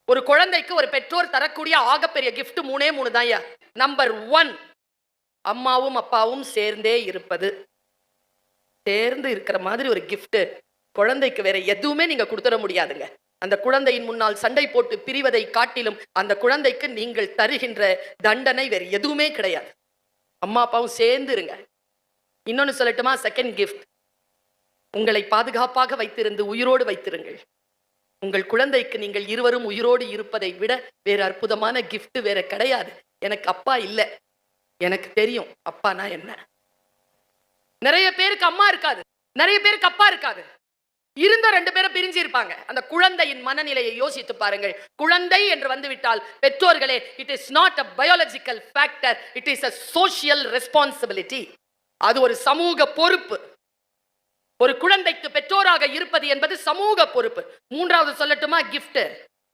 ஒரு குழந்தைக்கு ஒரு பெற்றோர் தரக்கூடிய ஆகப்பெரிய கிஃப்ட் மூணே மூணு தான். நம்பர் 1, அம்மாவும் அப்பாவும் சேர்ந்தே இருப்பது. சேர்ந்து இருக்கிற மாதிரி ஒரு கிஃப்ட் குழந்தைக்கு வேற எதுவுமே நீங்க கொடுத்துட முடியாதுங்க. அந்த குழந்தையின் முன்னால் சண்டை போட்டு பிரிவதை காட்டிலும் அந்த குழந்தைக்கு நீங்கள் தருகின்ற தண்டனை வேற எதுவுமே கிடையாது. அம்மா அப்பாவும் சேர்ந்து இருங்க. இன்னொன்னு சொல்லட்டுமா? செகண்ட் கிஃப்ட், உங்களை பாதுகாப்பாக வைத்திருந்து உயிரோடு வைத்திருங்கள். உங்கள் குழந்தைக்கு நீங்கள் இருவரும் உயிரோடு இருப்பதை விட வேற அற்புதமான கிஃப்ட் வேற கிடையாது. எனக்கு அப்பா இல்லை, எனக்கு தெரியும் அப்பானா என்ன. நிறைய பேருக்கு அம்மா இருக்காது, நிறைய பேருக்கு அப்பா இருக்காது. இருந்த 2 பேரும் பிரிஞ்சு இருப்பாங்க. அந்த குழந்தையின் மனநிலையை யோசித்து பாருங்கள். குழந்தை என்று வந்துவிட்டால் பெற்றோர்களே, it is not a biological factor, it is a social responsibility. அது ஒரு சமூக பொறுப்பு. ஒரு குழந்தைக்கு பெற்றோராக இருப்பது என்பது சமூக பொறுப்பு. மூன்றாவது சொல்லட்டுமா? கிஃப்ட்.